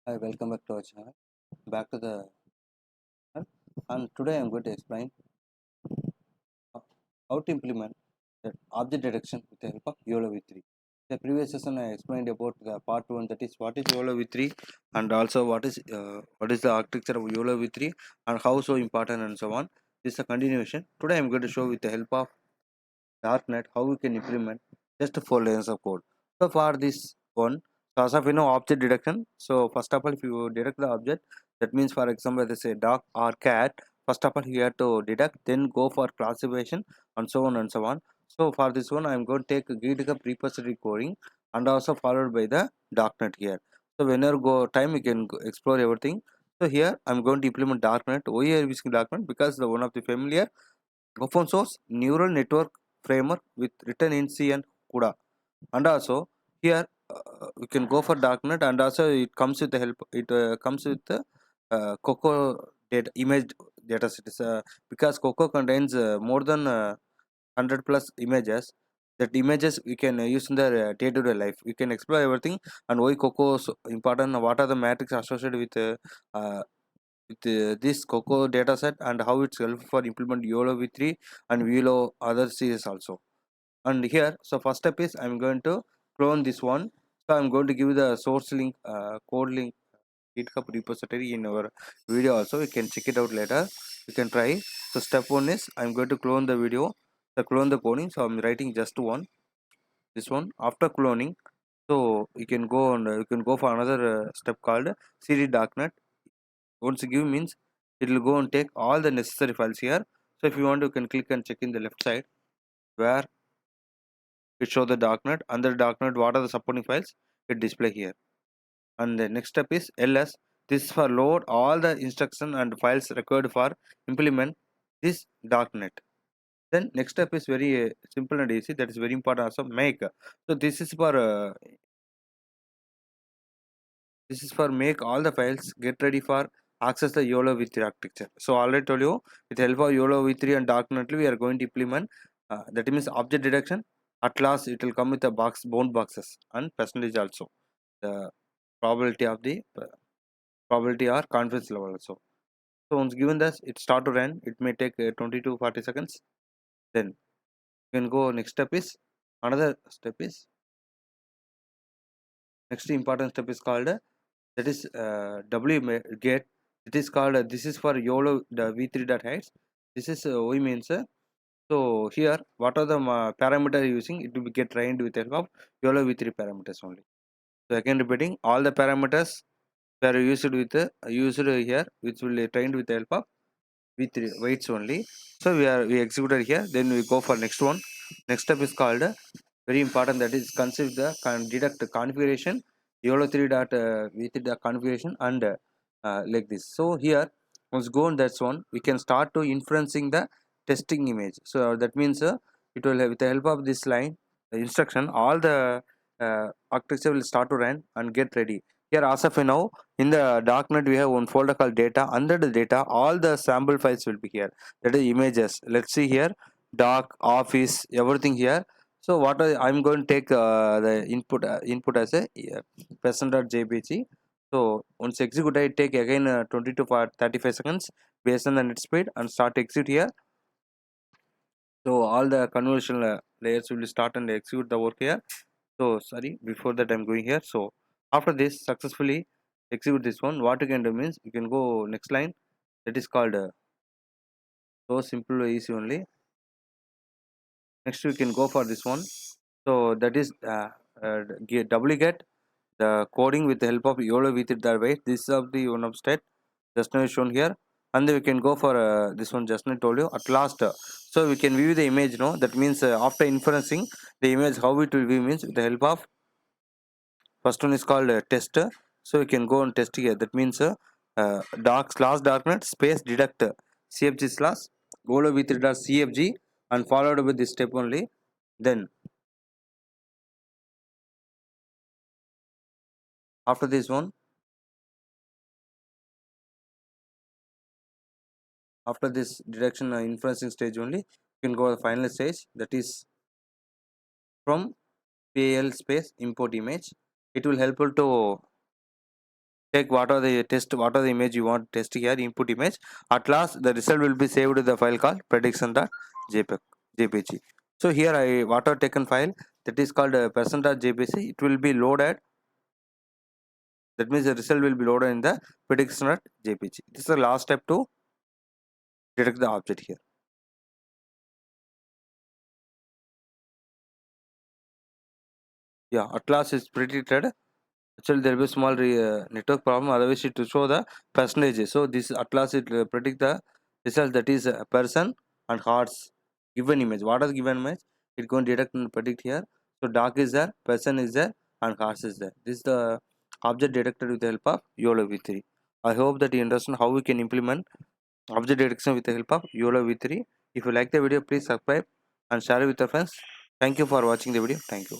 Hi, welcome back to our channel. Back to the channel. And today I'm going to explain how to implement the object detection with the help of YOLO V3. The previous session I explained about the part 1, that is what is YOLO V3 and also what is the architecture of YOLO V3 and how so important and so on. This is a continuation. Today I'm going to show with the help of darknet how we can implement just 4 lines of code. So for this one, so as of object detection. So first of all, if you detect the object, that means for example they say dog or cat, first of all you have to detect, then go for classification and so on and so on. So for this one, I am going to take GitHub repository coding and also followed by the darknet here. So whenever go time you can explore everything. So here I'm going to implement darknet. Why are you using darknet? Because the one of the familiar open source neural network framework with written in C and CUDA. And also here we can go for darknet, and also it comes with the help, it comes with the coco data image data set. Because coco contains more than 100 plus images. That images we can use in the day-to-day life. We can explore everything and why coco is important, what are the metrics associated with this coco dataset, and how it's helpful for implement YOLO V3 and YOLO other series also. And here, so first step is I'm going to clone this one. So I'm going to give the source link, code link, GitHub repository in our video also. You can check it out later. You can try. So step one is I'm going to clone the video, clone the coding. So I'm writing just one, this one. After cloning, so you can go and you can go for another step called cd darknet. Once you give means it will go and take all the necessary files here. So if you want, you can click and check in the left side where it show the darknet. Under darknet, what are the supporting files, it display here. And the next step is ls. This is for load all the instruction and files required for implement this darknet. Then next step is very simple and easy, that is very important also, make. So this is for make all the files get ready for access the YOLO V3 architecture. So already told you, with help of YOLO V3 and darknet we are going to implement that means object detection. At last it will come with the bound boxes and percentage also, the probability of the probability or confidence level also. So once given this, it start to run, it may take 20 to 40 seconds. Then you can go. Next step is another step is next important step is called that is get. It is called this is for YOLO the v3 dot heights. This is y means so here what are the parameter using, it will be get trained with help of YOLO v3 parameters only. So again repeating, all the parameters were used with used here, which will be trained with the help of v3 weights only. So we executed here. Then we go for next one. Next step is called very important, that is consider the deduct configuration YOLO 3 dot v3 dot configuration and like this. So here once go on that's one, we can start to inferencing the testing image. So that means it will have, with the help of this line instruction, all the architecture will start to run and get ready. Here as of now in the darknet we have one folder called data. Under the data all the sample files will be here, that is images. Let's see here, doc, office, everything here. So what I'm going to take the input as a person.jpg. So once execute, I take again 20 to 35 seconds based on the net speed and start execute here. So all the convolution layers will start and execute the work here. So sorry, before that I'm going here. So after this successfully execute this one, what you can do means you can go next line, that is called so simple easy only. Next we can go for this one. So that is get the coding with the help of YOLO V3 dot weight. This is of the one of state just now is shown here. And then we can go for this one just now I told you at last. So we can view the image, no, that means after inferencing the image how it will view means with the help of first one is called tester. So we can go and test here, that means darknet space deduct cfg slash YOLO V3 dot cfg and followed with this step only. Then after this one, after this deduction inferencing stage only, you can go to the final stage, that is from pal space import image. It will helpful to take what are the test, what are the image you want to test here, input image. At last the result will be saved to the file called prediction.jpg. So here I what are taken file that is called person.jpg. It will be loaded. That means the result will be loaded in the prediction.jpg. This is the last step to detect the object here. Yeah, at last it's predicted. Actually there will be a small network problem, otherwise it will show the percentage. So this at last it predict the result, that is a person and horse given image. What is given image? It going to detect and predict here. So dog is there, person is there, and horse is there. This is the object detected with the help of YOLO V3. I hope that you understand how we can implement object detection with the help of YOLO V3. If you like the video, please subscribe and share it with your friends. Thank you for watching the video. Thank you.